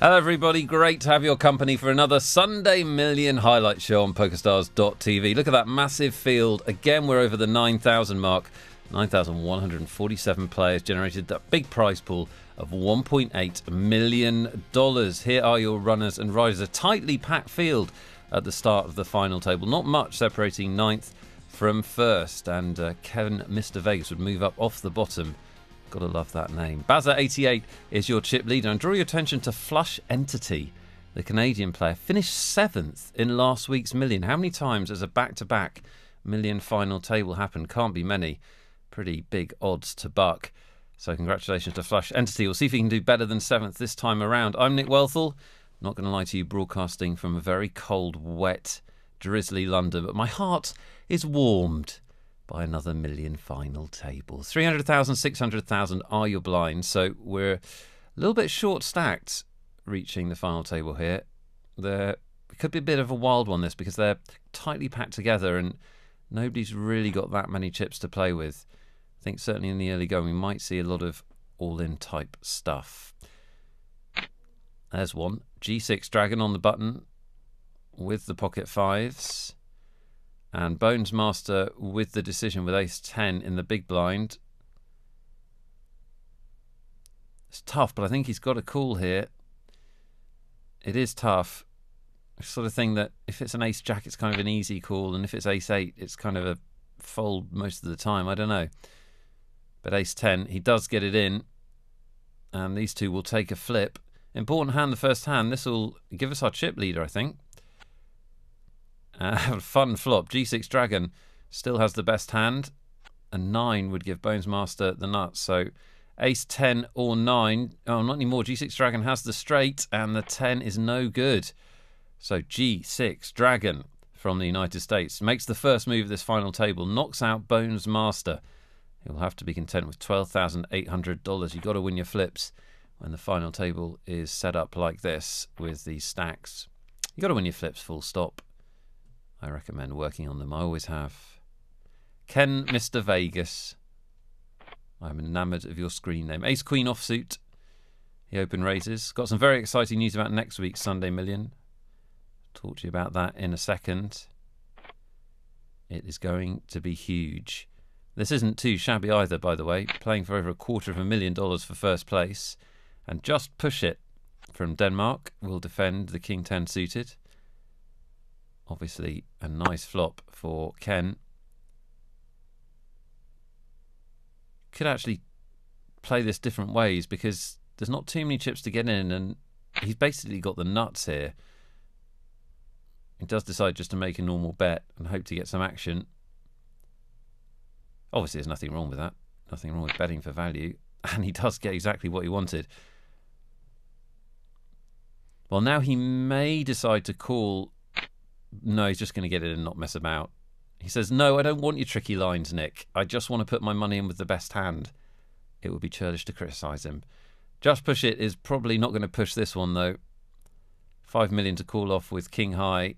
Hello everybody, great to have your company for another Sunday Million highlight show on PokerStars.tv. Look at that massive field. Again, we're over the 9,000 mark. 9,147 players generated that big prize pool of $1.8 million. Here are your runners and riders. A tightly packed field at the start of the final table. Not much separating ninth from first. And Kevin Mr. Vegas would move up off the bottom. Gotta love that name. Bazza88 is your chip leader. And draw your attention to Flush Entity, the Canadian player. Finished 7th in last week's million. How many times has a back-to-back million final table happened? Can't be many. Pretty big odds to buck. So congratulations to Flush Entity. We'll see if he can do better than 7th this time around. I'm Nick Wealthall. Not going to lie to you, broadcasting from a very cold, wet, drizzly London. But my heart is warmed by another million final table. 300,000, 600,000 are your blinds. So we're a little bit short stacked reaching the final table here. It could be a bit of a wild one, this, because they're tightly packed together and nobody's really got that many chips to play with. I think certainly in the early going we might see a lot of all-in type stuff. There's one. G6 Dragon on the button with the pocket fives. And Bones Master with the decision with ace 10 in the big blind. It's tough, but I think he's got a call here. It is tough. Sort of thing that if it's an ace jack, it's kind of an easy call, and if it's ace 8, it's kind of a fold most of the time. I don't know. But ace 10, he does get it in, and these two will take a flip. Important hand, the first hand. This will give us our chip leader, I think. Fun flop. G6 Dragon still has the best hand. A 9 would give Bones Master the nuts. So ace 10 or 9. Oh, not anymore. G6 Dragon has the straight, and the 10 is no good. So G6 Dragon from the United States makes the first move of this final table, knocks out Bones Master. He'll have to be content with $12,800. You've got to win your flips when the final table is set up like this with these stacks. You've got to win your flips full stop. I recommend working on them. I always have. Ken Mr. Vegas. I'm enamoured of your screen name. Ace Queen offsuit. He open raises. Got some very exciting news about next week's Sunday Million. Talk to you about that in a second. It is going to be huge. This isn't too shabby either, by the way. Playing for over $250,000 for first place. And Just Push It from Denmark will defend the King 10 suited. Obviously, a nice flop for Ken. Could actually play this different ways because there's not too many chips to get in, and he's basically got the nuts here. He does decide just to make a normal bet and hope to get some action. Obviously, there's nothing wrong with that. Nothing wrong with betting for value. And he does get exactly what he wanted. Well, now he may decide to call. No, he's just going to get it and not mess about. He says, no, I don't want your tricky lines, Nick. I just want to put my money in with the best hand. It would be churlish to criticise him. Just Push It is probably not going to push this one, though. 5 million to call off with King High.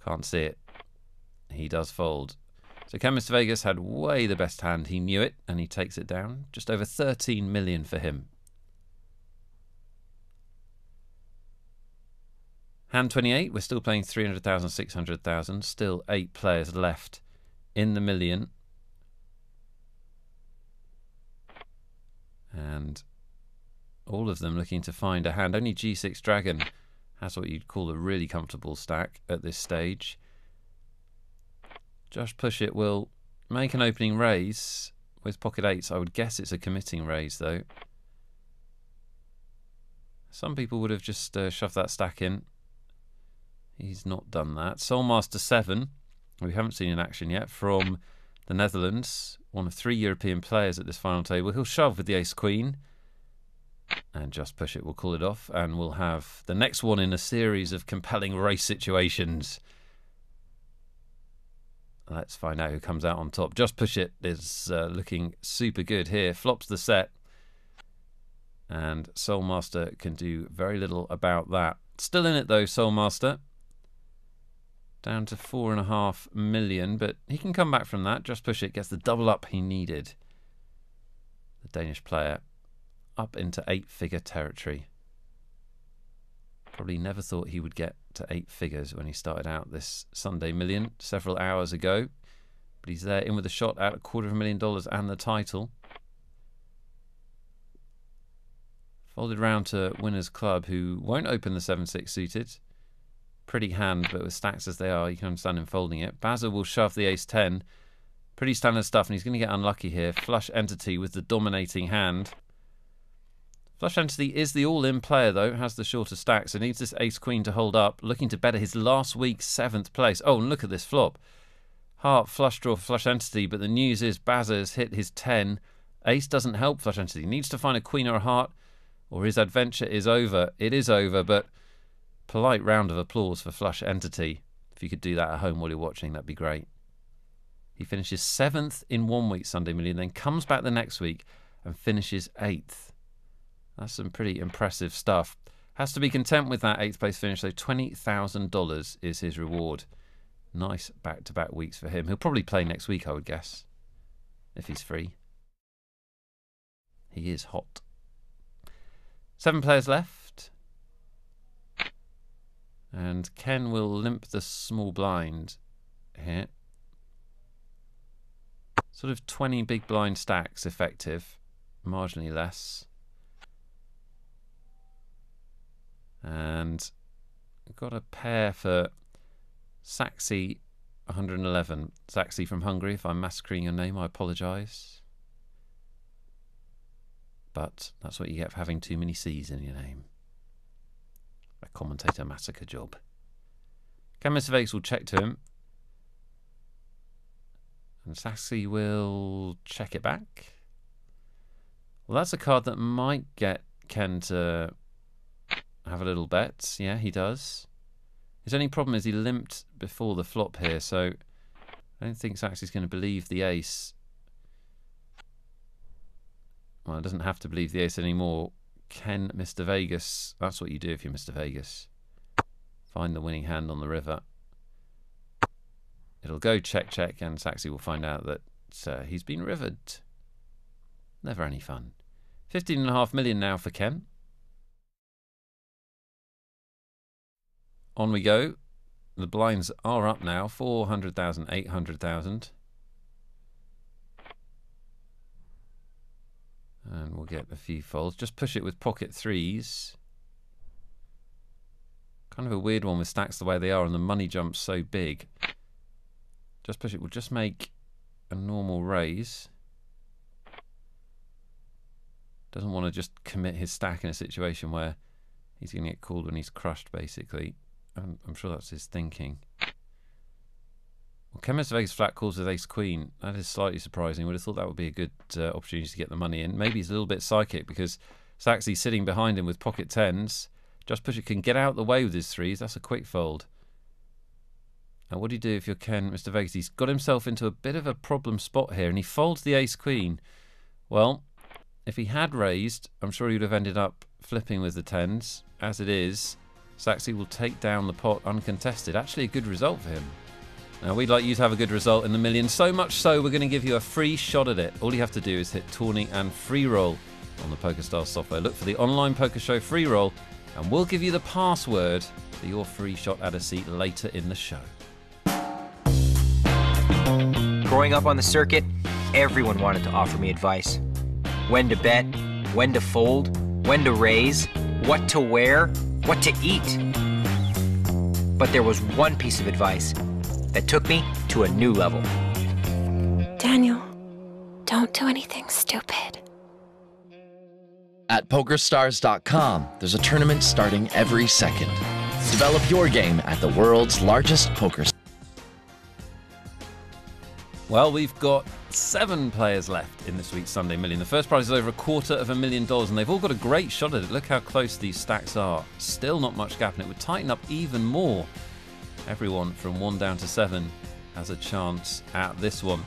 Can't see it. He does fold. So Ken Mr. Vegas had way the best hand. He knew it, and he takes it down. Just over 13 million for him. Hand 28, we're still playing 300,000, 600,000. Still 8 players left in the million. And all of them looking to find a hand. Only G6 Dragon has what you'd call a really comfortable stack at this stage. Just Push It will make an opening raise with pocket 8s. I would guess it's a committing raise, though. Some people would have just shoved that stack in. He's not done that. Soulmaster 7, we haven't seen in action yet, from the Netherlands. One of 3 European players at this final table. He'll shove with the ace-queen. And Just Push It will call it off. And we'll have the next one in a series of compelling race situations. Let's find out who comes out on top. Just Push It is looking super good here. Flops the set. And Soulmaster can do very little about that. Still in it, though, Soulmaster. Down to 4.5 million, but he can come back from that. Just Push It gets the double up he needed. The Danish player up into 8-figure territory. Probably never thought he would get to 8 figures when he started out this Sunday Million several hours ago. But he's there in with a shot at $250,000 and the title. Folded round to Winners Club, who won't open the 7-6 suited. Pretty hand, but with stacks as they are, you can understand him folding it. Bazza will shove the ace-10. Pretty standard stuff, and he's going to get unlucky here. Flush Entity with the dominating hand. Flush Entity is the all-in player, though. Has the shorter stacks, so needs this ace-queen to hold up. Looking to better his last week's 7th place. Oh, and look at this flop. Heart, flush draw for Flush Entity, but the news is Bazza has hit his 10. Ace doesn't help Flush Entity. He needs to find a queen or a heart, or his adventure is over. It is over, but polite round of applause for Flush Entity. If you could do that at home while you're watching, that'd be great. He finishes 7th in 1 week Sunday Million, then comes back the next week and finishes 8th. That's some pretty impressive stuff. Has to be content with that 8th place finish, so $20,000 is his reward. Nice back-to-back weeks for him. He'll probably play next week, I would guess, if he's free. He is hot. 7 players left. And Ken will limp the small blind here. Sort of 20 big blind stacks effective. Marginally less. And we've got a pair for Saxy 111. Saxy from Hungary, if I'm massacring your name, I apologise. But that's what you get for having too many C's in your name. A commentator massacre job. Ken Mr. Vegas will check to him. And Saxy will check it back. Well, that's a card that might get Ken to have a little bet. Yeah, he does. His only problem is he limped before the flop here, so I don't think Saxy's going to believe the ace. Well, it doesn't have to believe the ace anymore. Ken Mr. Vegas. That's what you do if you're Mr. Vegas. Find the winning hand on the river. It'll go check, check, and Saxy will find out that he's been rivered. Never any fun. 15.5 million now for Ken. On we go. The blinds are up now. 400,000, 800,000. And we'll get a few folds. Just push it with pocket threes. Kind of a weird one with stacks the way they are and the money jump's so big. Just push it. We'll just make a normal raise. Doesn't want to just commit his stack in a situation where he's going to get called when he's crushed, basically. I'm sure that's his thinking. Well, Ken Mr. Vegas flat calls with ace-queen. That is slightly surprising. Would have thought that would be a good opportunity to get the money in. Maybe he's a little bit psychic because Saxy's sitting behind him with pocket tens. Just push it can get out the way with his threes. That's a quick fold. Now, what do you do if you're Ken Mr. Vegas? He's got himself into a bit of a problem spot here, and he folds the ace-queen. Well, if he had raised, I'm sure he would have ended up flipping with the tens. As it is, Saxy will take down the pot uncontested. Actually, a good result for him. Now, we'd like you to have a good result in the million. So much so, we're going to give you a free shot at it. All you have to do is hit tourney and free roll on the PokerStars software. Look for the online poker show free roll, and we'll give you the password for your free shot at a seat later in the show. Growing up on the circuit, everyone wanted to offer me advice. When to bet, when to fold, when to raise, what to wear, what to eat. But there was one piece of advice that took me to a new level. Daniel, don't do anything stupid. At PokerStars.com, there's a tournament starting every second. Develop your game at the world's largest poker. Well, we've got 7 players left in this week's Sunday Million. The first prize is over $250,000, and they've all got a great shot at it. Look how close these stacks are. Still not much gap, and it would tighten up even more. Everyone from 1 down to 7 has a chance at this one.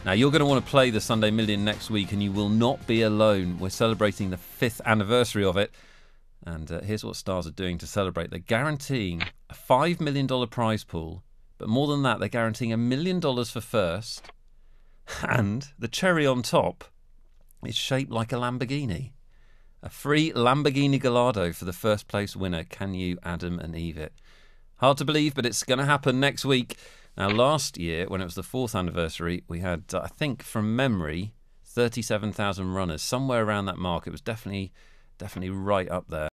Now, you're going to want to play the Sunday Million next week, and you will not be alone. We're celebrating the 5th anniversary of it, and here's what Stars are doing to celebrate. They're guaranteeing a $5 million prize pool, but more than that, they're guaranteeing $1 million for first, and the cherry on top is shaped like a Lamborghini. A free Lamborghini Gallardo for the first place winner. Can you Adam and Eve it? Hard to believe, but it's going to happen next week. Now, last year, when it was the 4th anniversary, we had, I think, from memory, 37,000 runners. Somewhere around that mark. It was definitely right up there.